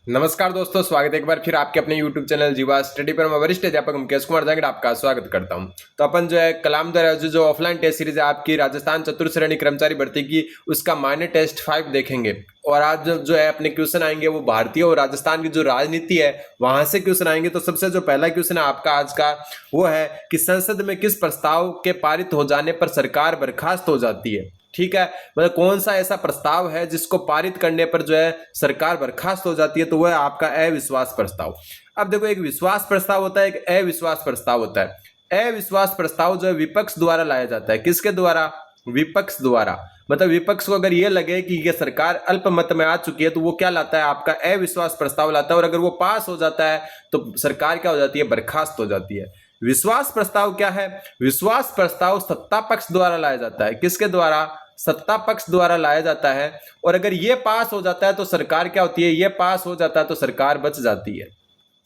नमस्कार दोस्तों, स्वागत है एक बार फिर आपके अपने YouTube चैनल जीवा स्टडी पर। मैं वरिष्ठ अध्यापक मुकेश कुमार जांगड़ आपका स्वागत करता हूं। तो अपन जो है कलाम द्वारा जो ऑफलाइन टेस्ट सीरीज है आपकी राजस्थान चतुर्थ श्रेणी कर्मचारी भर्ती की, उसका माइनर टेस्ट 5 देखेंगे। और आज जो है अपने क्वेश्चन आएंगे वो भारतीय और राजस्थान की जो राजनीति है वहां से क्वेश्चन आएंगे। तो सबसे जो पहला क्वेश्चन है आपका आज का वो है कि संसद में किस प्रस्ताव के पारित हो जाने पर सरकार बर्खास्त हो जाती है। ठीक है, मतलब कौन सा ऐसा प्रस्ताव है जिसको पारित करने पर जो है सरकार बर्खास्त हो जाती है, तो वह है आपका अविश्वास प्रस्ताव। अब देखो, एक विश्वास प्रस्ताव होता है, एक अविश्वास प्रस्ताव होता है। अविश्वास प्रस्ताव जो है विपक्ष द्वारा लाया जाता है। किसके द्वारा? विपक्ष द्वारा। मतलब विपक्ष को अगर ये लगे कि ये सरकार अल्पमत में आ चुकी है तो वो क्या लाता है? आपका अविश्वास प्रस्ताव लाता है। और अगर वो पास हो जाता है तो सरकार क्या हो जाती है? बर्खास्त हो जाती है। विश्वास प्रस्ताव क्या है? विश्वास प्रस्ताव सत्ता पक्ष द्वारा लाया जाता है। किसके द्वारा? सत्ता पक्ष द्वारा लाया जाता है। और अगर ये पास हो जाता है तो सरकार क्या होती है? ये पास हो जाता है तो सरकार बच जाती है।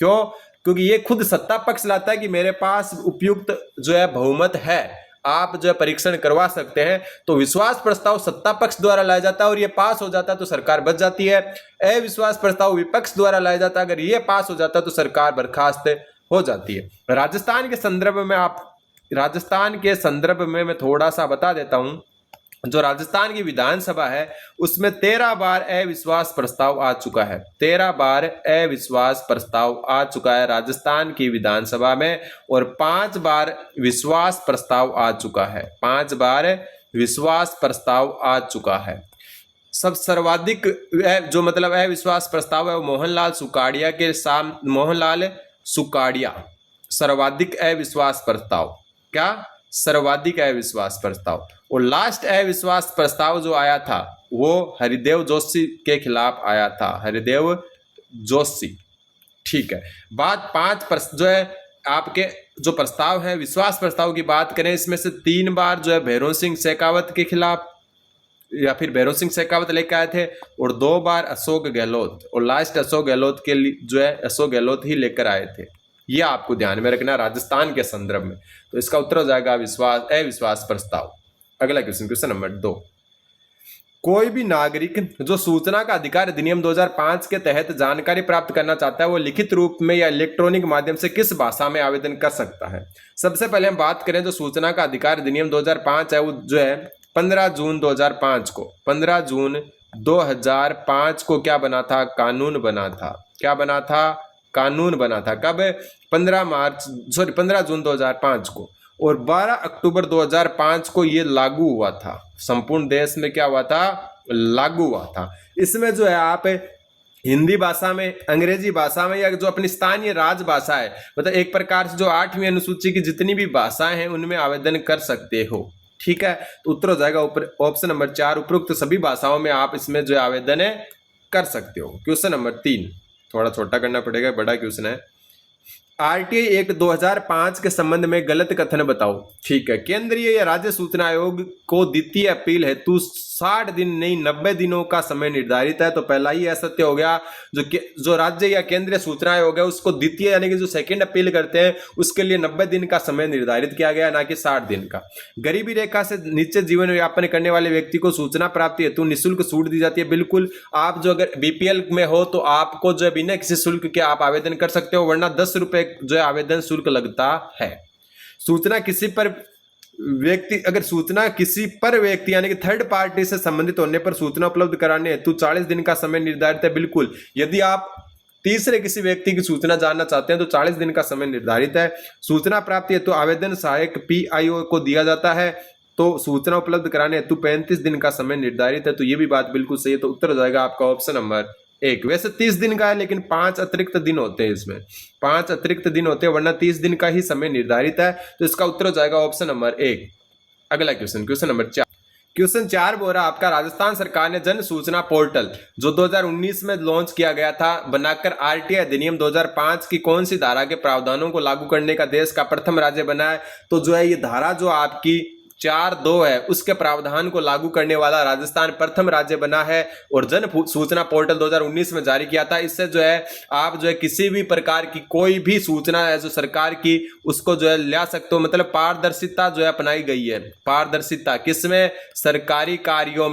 क्यों? क्योंकि ये खुद सत्ता पक्ष लाता है कि मेरे पास उपयुक्त जो है बहुमत है, आप जो है परीक्षण करवा सकते हैं। तो विश्वास प्रस्ताव सत्ता पक्ष द्वारा लाया जाता है और ये पास हो जाता है तो सरकार बच जाती है। अविश्वास प्रस्ताव विपक्ष द्वारा लाया जाता है, अगर ये पास हो जाता है तो सरकार बर्खास्त हो जाती है। राजस्थान के संदर्भ में मैं थोड़ा सा बता देता हूं। जो राजस्थान की विधानसभा है उसमें 13 बार अविश्वास प्रस्ताव आ चुका है। 13 बार अविश्वास प्रस्ताव आ चुका है राजस्थान की विधानसभा में। और 5 बार विश्वास प्रस्ताव आ चुका है। 5 बार विश्वास प्रस्ताव आ चुका है। सब सर्वाधिक जो मतलब अविश्वास प्रस्ताव है वो मोहनलाल सुकाड़िया सर्वाधिक अविश्वास प्रस्ताव। क्या? सर्वाधिक अविश्वास प्रस्ताव। और लास्ट अविश्वास प्रस्ताव जो आया था वो हरिदेव जोशी के खिलाफ आया था। हरिदेव जोशी। ठीक है, बात 5 जो है आपके जो प्रस्ताव है विश्वास प्रस्ताव की बात करें, इसमें से 3 बार जो है भैरों सिंह शेखावत के खिलाफ या फिर भैरों सिंह शेखावत लेकर आए थे। और 2 बार अशोक गहलोत, और लास्ट अशोक गहलोत के लिए जो है अशोक गहलोत ही लेकर आए थे। ये आपको ध्यान में रखना राजस्थान के संदर्भ में। तो इसका उत्तर हो जाएगा अविश्वास प्रस्ताव। अगला क्वेश्चन नंबर 2। कोई भी नागरिक जो सूचना का अधिकार अधिनियम 2005 के तहत जानकारी प्राप्त करना चाहता है वो लिखित रूप में या इलेक्ट्रॉनिक माध्यम से किस भाषा में आवेदन कर सकता है? सबसे पहले हम बात करें जो सूचना का अधिकार अधिनियम 2005 है वो जो है 15 जून 2005 को 15 जून 2005 को क्या बना था? कानून बना था। क्या बना था? कानून बना था। कब? 15 जून 2005 को। और 12 अक्टूबर 2005 को ये लागू हुआ था। संपूर्ण देश में क्या हुआ था? लागू हुआ था। इसमें जो है आप हिंदी भाषा में, अंग्रेजी भाषा में, या जो अपनी स्थानीय राजभाषा है, मतलब एक प्रकार से जो 8वीं अनुसूची की जितनी भी भाषाएं हैं उनमें आवेदन कर सकते हो। ठीक है, तो उत्तर हो जाएगा ऑप्शन नंबर 4, उपरोक्त सभी भाषाओं में आप इसमें जो आवेदन कर सकते हो। क्वेश्चन नंबर 3 थोड़ा छोटा करना पड़ेगा, बड़ा क्वेश्चन है। आरटीआई एक्ट 2005 के संबंध में गलत कथन बताओ। ठीक है, केंद्रीय या राज्य सूचना आयोग को द्वितीय अपील हेतु 60 दिन नहीं 90 दिनों का समय निर्धारित है। तो पहला ही असत्य हो गया। जो राज्य या केंद्रीय सूचना आयोग है उसको द्वितीय यानी कि जो सेकंड अपील करते हैं उसके लिए 90 दिन का समय निर्धारित किया गया, ना कि 60 दिन का। गरीबी रेखा से नीचे जीवन यापन करने वाले व्यक्ति को सूचना प्राप्ति हेतु निःशुल्क छूट दी जाती है। बिल्कुल, आप जो अगर बीपीएल में हो तो आपको जो है बिना किसी शुल्क के आप आवेदन कर सकते हो, वरना 10 रुपए जो है आवेदन शुल्क लगता है। सूचना किसी पर व्यक्ति यानी कि थर्ड पार्टी से संबंधित होने पर सूचना उपलब्ध कराने हेतु 40 दिन का समय निर्धारित है। बिल्कुल, यदि आप तीसरे किसी व्यक्ति की सूचना जानना चाहते हैं तो 40 दिन का समय निर्धारित है। सूचना प्राप्ति हेतु आवेदन सहायक पीआईओ को दिया जाता है। तो सूचना उपलब्ध कराने हेतु 35 दिन का समय निर्धारित है। तो ये भी बात बिल्कुल सही है। तो उत्तर हो जाएगा आपका ऑप्शन नंबर 1। वैसे 30 दिन का है लेकिन 5 अतिरिक्त दिन होते हैं, इसमें 5 अतिरिक्त दिन होते हैं, वरना 30 दिन का ही समय निर्धारित है। तो इसका उत्तर हो जाएगा ऑप्शन नंबर 1। अगला क्वेश्चन नंबर 4। क्वेश्चन 4 बोल रहा आपका राजस्थान सरकार ने जन सूचना पोर्टल जो 2019 में लॉन्च किया गया था बनाकर आरटीआई अधिनियम 2005 की कौन सी धारा के प्रावधानों को लागू करने का देश का प्रथम राज्य बना है? तो जो है ये धारा जो आपकी 4(2) है उसके प्रावधान को लागू करने वाला राजस्थान प्रथम राज्य बना है और जन सूचना पोर्टल 2019 में जारी किया था। इससे जो है आप जो है किसी भी प्रकार की कोई भी सूचना है जो सरकार की उसको जो है ला सकते हो। मतलब पारदर्शिता जो है अपनाई गई है। पारदर्शिता किसमें? सरकारी कार्यों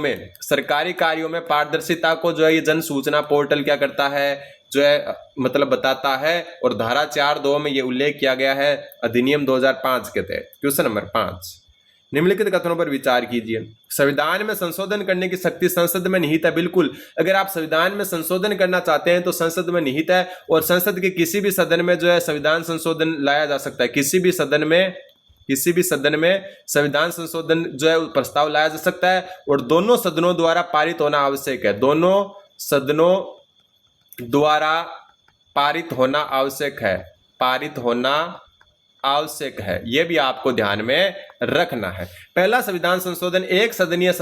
में पारदर्शिता को जो है ये जन सूचना पोर्टल क्या करता है, जो है मतलब बताता है। और धारा 4(2) में ये उल्लेख किया गया है अधिनियम 2005 के तहत। क्वेश्चन नंबर 5, निम्नलिखित कथनों पर विचार कीजिए। संविधान में संशोधन करने की शक्ति संसद में निहित है। बिल्कुल, अगर आप संविधान में संशोधन करना चाहते हैं तो संसद में निहित है और संसद के किसी भी सदन में जो है संविधान संशोधन लाया जा सकता है। किसी भी सदन में संविधान संशोधन जो है प्रस्ताव लाया जा सकता है और दोनों सदनों द्वारा पारित होना आवश्यक है। दोनों सदनों द्वारा पारित होना आवश्यक है। यह भी आपको ध्यान में रखना है। पहला संविधान संशोधन एक सदनीय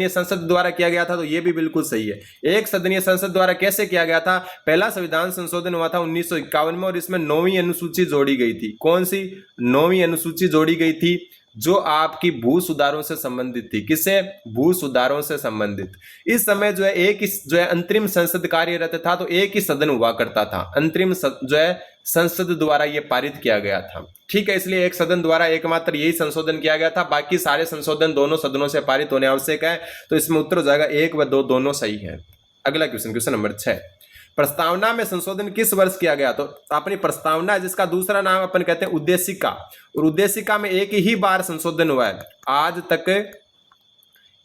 संसद द्वारा किया गया था, तो यह भी बिल्कुल सही है। एक सदनीय संसद द्वारा कैसे किया गया था? पहला संविधान संशोधन हुआ था 1951 में और इसमें 9वीं अनुसूची जोड़ी गई थी। कौन सी 9वीं अनुसूची जोड़ी गई थी? जो आपकी भू सुधारों से संबंधित थी। किससे? भू सुधारों से संबंधित। इस समय जो है एक ही जो है अंतरिम संसद कार्यरत था, तो एक ही सदन हुआ करता था। अंतरिम जो है संसद द्वारा यह पारित किया गया था। ठीक है, इसलिए एक सदन द्वारा एकमात्र यही संशोधन किया गया था। बाकी सारे संशोधन दोनों सदनों से पारित होने आवश्यक है। तो इसमें उत्तर हो जाएगा 1 व 2 दोनों सही है। अगला क्वेश्चन नंबर 6, प्रस्तावना में संशोधन किस वर्ष किया गया? तो अपनी प्रस्तावना जिसका दूसरा नाम अपन कहते हैं उद्देशिका, और उद्देशिका में एक ही बार संशोधन हुआ है। आज तक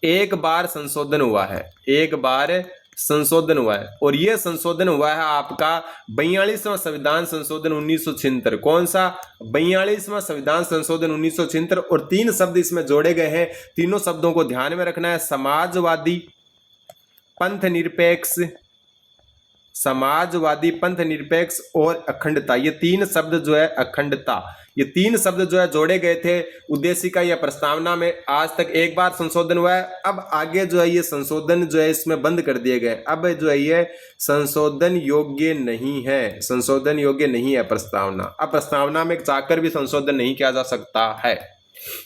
एक बार संशोधन हुआ है और यह संशोधन हुआ है आपका 42वां संविधान संशोधन 1976। कौन सा? 42वां संविधान संशोधन 1976। और 3 शब्द इसमें जोड़े गए हैं। तीनों शब्दों को ध्यान में रखना है। समाजवादी, पंथ निरपेक्ष और अखंडता। ये 3 शब्द जो है अखंडता, ये 3 शब्द जो है जोड़े गए थे उद्देशिका या प्रस्तावना में। आज तक एक बार संशोधन हुआ है। अब आगे जो है ये संशोधन जो है इसमें बंद कर दिए गए। अब जो है ये संशोधन योग्य नहीं है प्रस्तावना। अब प्रस्तावना में चाहकर भी संशोधन नहीं किया जा सकता है।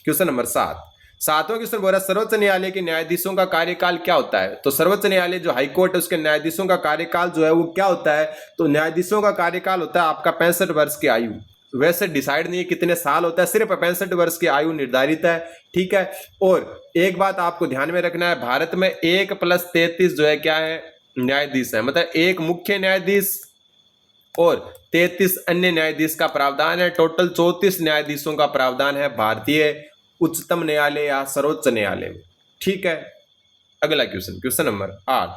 क्वेश्चन नंबर 7वां क्वेश्चन बोल रहा है सर्वोच्च न्यायालय के न्यायाधीशों का कार्यकाल क्या होता है? तो सर्वोच्च न्यायालय जो हाईकोर्ट है उसके न्यायाधीशों का कार्यकाल जो है वो क्या होता है? तो न्यायाधीशों का कार्यकाल होता है आपका 65 वर्ष की आयु। वैसे डिसाइड नहीं है कितने साल होता है, सिर्फ 65 वर्ष की आयु निर्धारित है। ठीक है, और एक बात आपको ध्यान में रखना है, भारत में 1+33 जो है क्या है? न्यायाधीश है। मतलब एक मुख्य न्यायाधीश और 33 अन्य न्यायाधीश का प्रावधान है। टोटल 34 न्यायाधीशों का प्रावधान है भारतीय उच्चतम न्यायालय या सर्वोच्च न्यायालय में। ठीक है, अगला क्वेश्चन नंबर 8।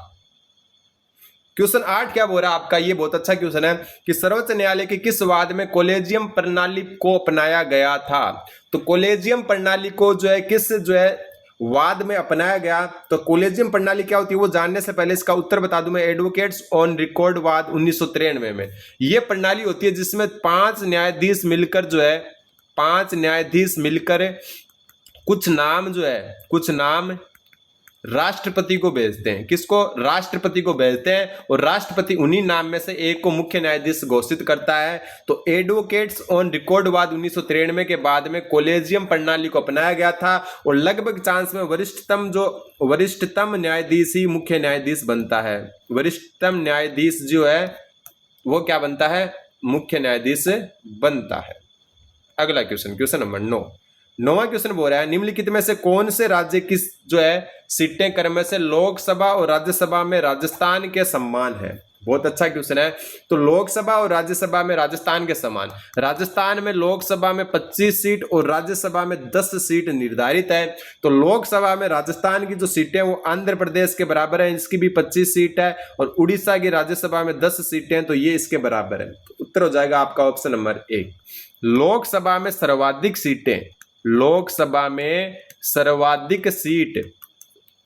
क्वेश्चन 8 क्या बोल रहा है आपका? ये बहुत अच्छा क्वेश्चन है कि सर्वोच्च न्यायालय के किस वाद में कॉलेजियम प्रणाली को अपनाया गया था? तो कॉलेजियम प्रणाली को जो है किस जो है वाद में अपनाया गया? तो कॉलेजियम प्रणाली क्या होती है वो जानने से पहले इसका उत्तर बता दूं मैं। एडवोकेट्स ऑन रिकॉर्ड वाद 1993 में ये प्रणाली होती है जिसमें 5 न्यायाधीश मिलकर कुछ नाम राष्ट्रपति को भेजते हैं। किसको? राष्ट्रपति को भेजते हैं और राष्ट्रपति उन्हीं नाम में से एक को मुख्य न्यायाधीश घोषित करता है। तो एडवोकेट्स ऑन रिकॉर्ड वाद 1993 के बाद में कॉलेजियम प्रणाली को अपनाया गया था और लगभग चांस में वरिष्ठतम न्यायाधीश ही मुख्य न्यायाधीश बनता है। वरिष्ठतम न्यायाधीश जो है वो क्या बनता है? मुख्य न्यायाधीश बनता है। अगला क्वेश्चन नंबर 9। 9वां क्वेश्चन बोल रहा है निम्नलिखित में से कौन से राज्य की जो है सीटें क्रम से लोकसभा और राज्यसभा में राजस्थान के समान है? बहुत अच्छा क्वेश्चन है। तो लोकसभा और राज्यसभा में राजस्थान के समान। राजस्थान में लोकसभा में 25 सीट और राज्यसभा में 10 सीट निर्धारित है। तो लोकसभा में राजस्थान की जो सीटें वो आंध्र प्रदेश के बराबर है, इसकी भी 25 सीट है और उड़ीसा की राज्यसभा में 10 सीटें, तो ये इसके बराबर है। तो उत्तर हो जाएगा आपका ऑप्शन नंबर 1। लोकसभा में सर्वाधिक सीट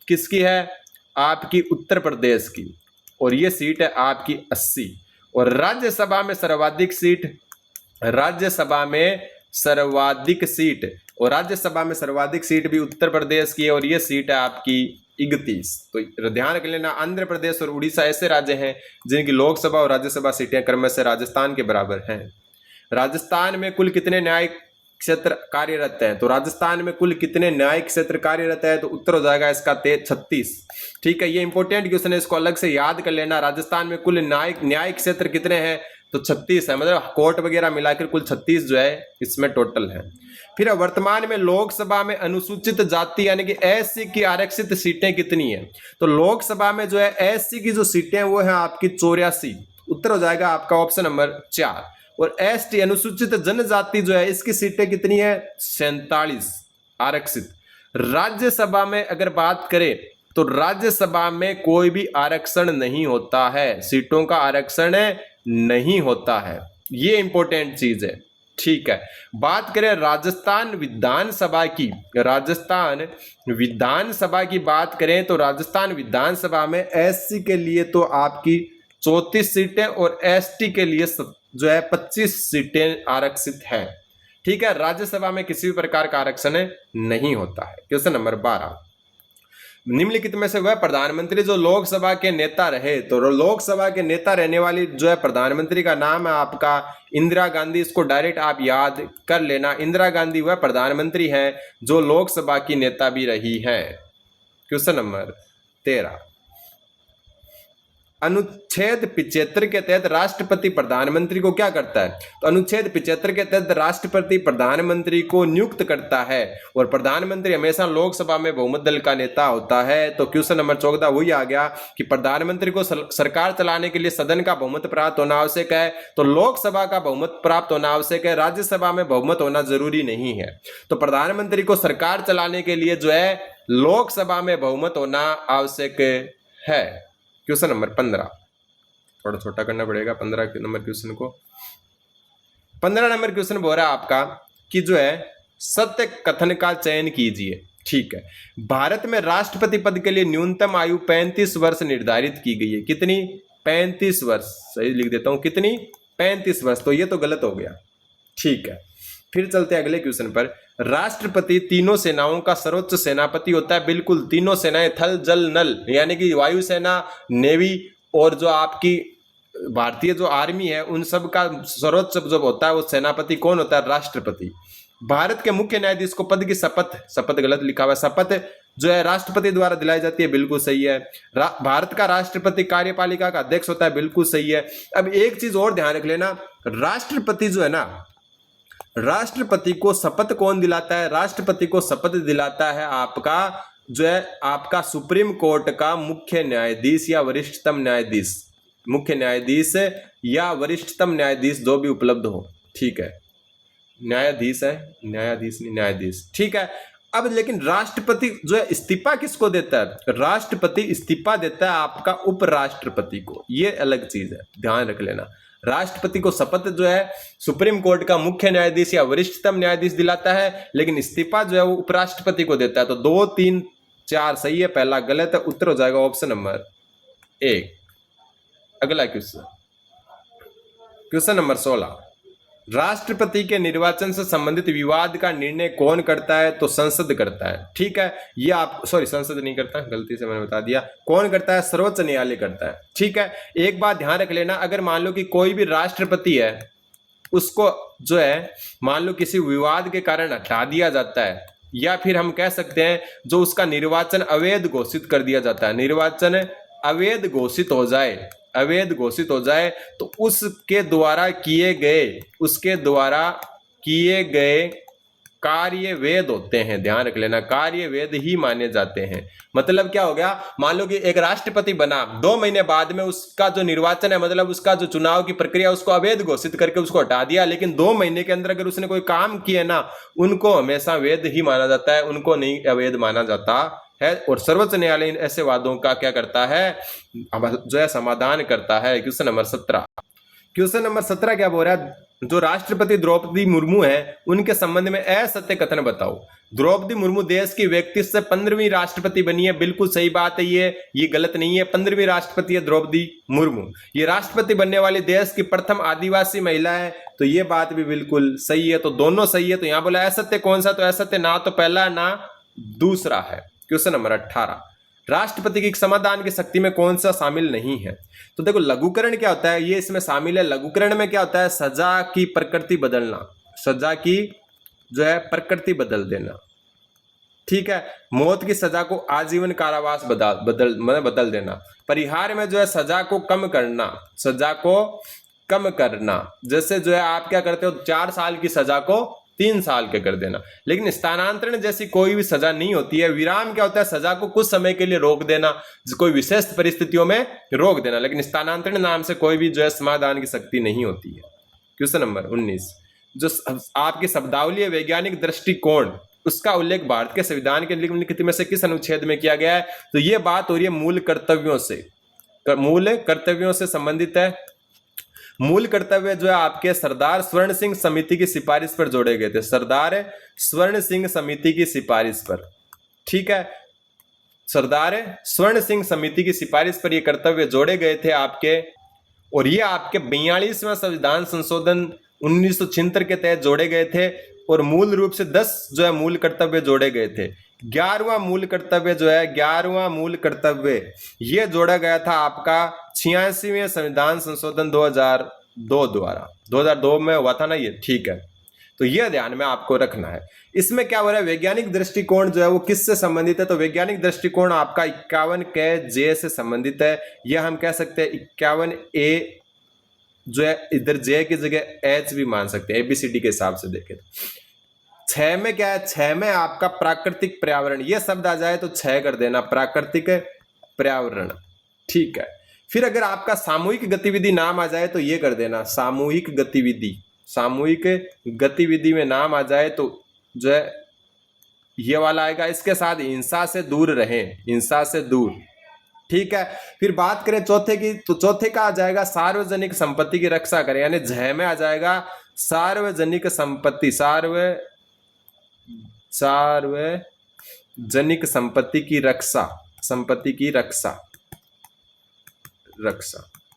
किसकी है? आपकी उत्तर प्रदेश की, और ये सीट है आपकी 80। और राज्यसभा में सर्वाधिक सीट भी उत्तर प्रदेश की है और ये सीट है आपकी 31। तो ध्यान रख लेना, आंध्र प्रदेश और उड़ीसा ऐसे राज्य हैं जिनकी लोकसभा और राज्यसभा सीटें क्रम से राजस्थान के बराबर हैं। राजस्थान में कुल कितने न्यायिक क्षेत्र कार्यरत हैं। तो राजस्थान में कुल कितने न्यायिक क्षेत्र कार्यरत है? तो उत्तर हो जाएगा इसका 36। ठीक है, ये इंपॉर्टेंट क्वेश्चन है, इसको अलग से याद कर लेना। राजस्थान में कुल न्यायिक क्षेत्र कितने हैं? तो 36 है, मतलब कोर्ट वगैरह मिलाकर कुल 36 जो है इसमें टोटल है। फिर वर्तमान में लोकसभा में अनुसूचित जाति यानी कि एससी की आरक्षित सीटें कितनी है? तो लोकसभा में जो है एससी की जो सीटें हैं वो है आपकी 84। उत्तर हो जाएगा आपका ऑप्शन नंबर 4। और एसटी अनुसूचित जनजाति जो है इसकी सीटें कितनी है? 47 आरक्षित। राज्यसभा में अगर बात करें तो राज्यसभा में कोई भी आरक्षण नहीं होता है, सीटों का आरक्षण नहीं होता है, ये इंपॉर्टेंट चीज है। ठीक है, बात करें राजस्थान विधानसभा की, राजस्थान विधानसभा की बात करें तो राजस्थान विधानसभा में एससी के लिए तो आपकी 34 सीटें और एसटी के लिए जो है 25 सीटें आरक्षित है। ठीक है, राज्यसभा में किसी भी प्रकार का आरक्षण नहीं होता है। क्वेश्चन नंबर 12, निम्नलिखित में से वह प्रधानमंत्री जो लोकसभा के नेता रहे, तो लोकसभा के नेता रहने वाली जो है प्रधानमंत्री का नाम है आपका इंदिरा गांधी। इसको डायरेक्ट आप याद कर लेना, इंदिरा गांधी वह प्रधानमंत्री हैं जो लोकसभा की नेता भी रही हैं। क्वेश्चन नंबर 13, अनुच्छेद 75 के तहत राष्ट्रपति प्रधानमंत्री को क्या करता है? तो अनुच्छेद 75 के तहत राष्ट्रपति प्रधानमंत्री को नियुक्त करता है और प्रधानमंत्री हमेशा लोकसभा में बहुमत दल का नेता होता है। तो क्वेश्चन नंबर 14 वही आ गया कि प्रधानमंत्री को सरकार चलाने के लिए सदन का बहुमत प्राप्त होना आवश्यक है। तो लोकसभा का बहुमत प्राप्त होना आवश्यक है, राज्यसभा में बहुमत होना जरूरी नहीं है। तो प्रधानमंत्री को सरकार चलाने के लिए जो है लोकसभा में बहुमत होना आवश्यक है। क्वेश्चन नंबर 15, थोड़ा छोटा करना पड़ेगा 15 नंबर क्वेश्चन को। 15 नंबर क्वेश्चन बोल रहा है आपका कि जो है सत्य कथन का चयन कीजिए। ठीक है, भारत में राष्ट्रपति पद के लिए न्यूनतम आयु 35 वर्ष निर्धारित की गई है। कितनी? 35 वर्ष। सही लिख देता हूं, कितनी? 35 वर्ष। तो ये तो गलत हो गया। ठीक है, फिर चलते हैं अगले क्वेश्चन पर। राष्ट्रपति तीनों सेनाओं का सर्वोच्च सेनापति होता है। बिल्कुल, तीनों सेनाएं थल जल नल, यानी कि वायुसेना, नेवी और जो आपकी भारतीय जो आर्मी है उन सब का सर्वोच्च जो होता है वो सेनापति कौन होता है? राष्ट्रपति। भारत के मुख्य न्यायाधीश को पद की शपथ गलत लिखा हुआ है, शपथ जो है राष्ट्रपति द्वारा दिलाई जाती है। बिल्कुल सही है। भारत का राष्ट्रपति कार्यपालिका का अध्यक्ष होता है। बिल्कुल सही है। अब एक चीज और ध्यान रख लेना, राष्ट्रपति जो है ना, राष्ट्रपति को शपथ कौन दिलाता है? राष्ट्रपति को शपथ दिलाता है आपका जो है आपका सुप्रीम कोर्ट का मुख्य न्यायाधीश या वरिष्ठतम न्यायाधीश, मुख्य न्यायाधीश या वरिष्ठतम न्यायाधीश जो भी उपलब्ध हो। ठीक है, न्यायाधीश है, न्यायाधीश नहीं, न्यायाधीश। ठीक है, अब लेकिन राष्ट्रपति जो है इस्तीफा किसको देता है? राष्ट्रपति इस्तीफा देता है आपका उपराष्ट्रपति को। ये अलग चीज है, ध्यान रख लेना। राष्ट्रपति को शपथ जो है सुप्रीम कोर्ट का मुख्य न्यायाधीश या वरिष्ठतम न्यायाधीश दिलाता है, लेकिन इस्तीफा जो है वो उपराष्ट्रपति को देता है। तो 2, 3, 4 सही है, पहला गलत है। उत्तर हो जाएगा ऑप्शन नंबर 1। अगला क्वेश्चन, क्वेश्चन नंबर 16, राष्ट्रपति के निर्वाचन से संबंधित विवाद का निर्णय कौन करता है? तो संसद करता है। ठीक है, ये आप संसद नहीं करता, गलती से मैंने बता दिया। कौन करता है? सर्वोच्च न्यायालय करता है। ठीक है, एक बात ध्यान रख लेना, अगर मान लो कि कोई भी राष्ट्रपति है उसको जो है मान लो किसी विवाद के कारण हटा दिया जाता है, या फिर हम कह सकते हैं जो उसका निर्वाचन अवैध घोषित कर दिया जाता है, निर्वाचन अवैध घोषित हो जाए, अवैध घोषित हो जाए, तो उसके द्वारा किए गए कार्य वैध होते हैं। ध्यान रख लेना, कार्य वैध ही माने जाते हैं। मतलब क्या हो गया, मान लो कि एक राष्ट्रपति बना, 2 महीने बाद में उसका जो निर्वाचन है, मतलब उसका जो चुनाव की प्रक्रिया उसको अवैध घोषित करके उसको हटा दिया, लेकिन 2 महीने के अंदर अगर उसने कोई काम किए ना, उनको हमेशा वैध ही माना जाता है, उनको नहीं अवैध माना जाता है। और सर्वोच्च न्यायालय ऐसे वादों का क्या करता है? जो है समाधान करता है। क्वेश्चन नंबर 17, क्वेश्चन नंबर 17 क्या बोल रहा है? जो राष्ट्रपति द्रौपदी मुर्मू है उनके संबंध में असत्य कथन बताओ। द्रौपदी मुर्मू देश की व्यक्ति से 15वीं राष्ट्रपति बनी है। बिल्कुल सही बात है, ये गलत नहीं है। 15वीं राष्ट्रपति है द्रौपदी मुर्मू। ये राष्ट्रपति बनने वाली देश की प्रथम आदिवासी महिला है, तो ये बात भी बिल्कुल सही है। तो दोनों सही है। तो यहां बोला असत्य कौन सा? तो असत्य ना तो पहला ना दूसरा है। क्वेश्चन नंबर 18, राष्ट्रपति की समाधान की शक्ति में कौन सा शामिल नहीं है? तो देखो लघुकरण क्या होता है, ये इसमें शामिल है। लघुकरण में क्या होता है? सजा की प्रकृति बदलना, सजा की जो है प्रकृति बदल देना, ठीक है। मौत की सजा को आजीवन कारावास बदल देना। परिहार में जो है सजा को कम करना, सजा को कम करना, जैसे जो है आप क्या करते हो 4 साल की सजा को 3 साल के कर देना। लेकिन स्थानांतरण जैसी कोई भी सजा नहीं होती है। विराम क्या होता है, सजा को कुछ समय के लिए रोक देना, कोई विशेष परिस्थितियों में रोक देना, लेकिन स्थानांतरण नाम से कोई भी जो है समाधान की शक्ति नहीं होती है। क्वेश्चन नंबर 19, जो आपकी शब्दावली है वैज्ञानिक दृष्टिकोण, उसका उल्लेख भारत के संविधान के निम्नलिखित में से किस अनुच्छेद में किया गया है? तो ये बात हो रही है मूल कर्तव्यों से, मूल कर्तव्यों से संबंधित है। मूल कर्तव्य जो है आपके सरदार स्वर्ण सिंह समिति की सिफारिश पर जोड़े गए थे, सरदार स्वर्ण सिंह समिति की सिफारिश पर, ठीक है। सरदार स्वर्ण सिंह समिति की सिफारिश पर ये कर्तव्य जोड़े गए थे आपके, और ये आपके 42वां संविधान संशोधन 1976 के तहत जोड़े गए थे। और मूल रूप से 10 जो है मूल कर्तव्य जोड़े गए थे। 11वां मूल कर्तव्य जो है, 11वां मूल कर्तव्य ये जोड़ा गया था आपका 86वें संविधान संशोधन 2002 द्वारा, 2002 में हुआ था ना ये, ठीक है। तो यह ध्यान में आपको रखना है। इसमें क्या हो रहा है, वैज्ञानिक दृष्टिकोण जो है वो किससे संबंधित है? तो वैज्ञानिक दृष्टिकोण आपका 51 के जे से संबंधित है। यह हम कह सकते हैं 51A जो है, इधर जे की जगह एच भी मान सकते हैं, ABCD के हिसाब से देखें। 6 में क्या है, 6 में आपका प्राकृतिक पर्यावरण, यह शब्द आ जाए तो 6 कर देना, प्राकृतिक पर्यावरण, ठीक है। फिर अगर आपका सामूहिक गतिविधि नाम आ जाए तो ये कर देना, सामूहिक गतिविधि, सामूहिक गतिविधि में नाम आ जाए तो जो है ये वाला आएगा। इसके साथ हिंसा से दूर रहें, हिंसा से दूर, ठीक है। फिर बात करें चौथे की, तो चौथे का आ जाएगा सार्वजनिक संपत्ति की रक्षा करें, यानी झ में आ जाएगा सार्वजनिक संपत्ति, सार्वजनिक संपत्ति की रक्षा, संपत्ति की रक्षा,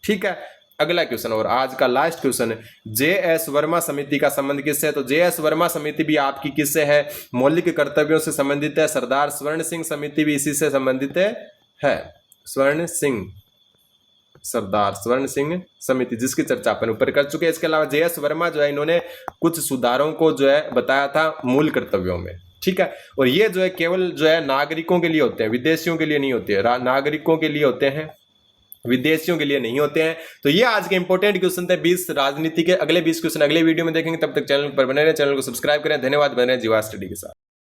ठीक है। अगला क्वेश्चन और आज का लास्ट क्वेश्चन है, JS वर्मा समिति का संबंध किससे है? तो JS वर्मा समिति भी आपकी किससे है? मौलिक कर्तव्यों से संबंधित है। सरदार स्वर्ण सिंह समिति भी इसी से संबंधित है। स्वर्ण सिंह, सरदार स्वर्ण सिंह समिति जिसकी चर्चा अपन ऊपर कर चुके हैं। इसके अलावा JS वर्मा जो है इन्होंने कुछ सुधारों को जो है बताया था मूल कर्तव्यों में, ठीक है। और ये जो है केवल जो है नागरिकों के लिए होते हैं, विदेशियों के लिए नहीं होते हैं, नागरिकों के लिए होते हैं, विदेशियों के लिए नहीं होते हैं। तो ये आज के इंपॉर्टेंट क्वेश्चन थे 20 राजनीति के। अगले 20 क्वेश्चन अगले वीडियो में देखेंगे, तब तक चैनल पर बने रहें, चैनल को सब्सक्राइब करें। धन्यवाद, बने रहें जीवा स्टडी के साथ।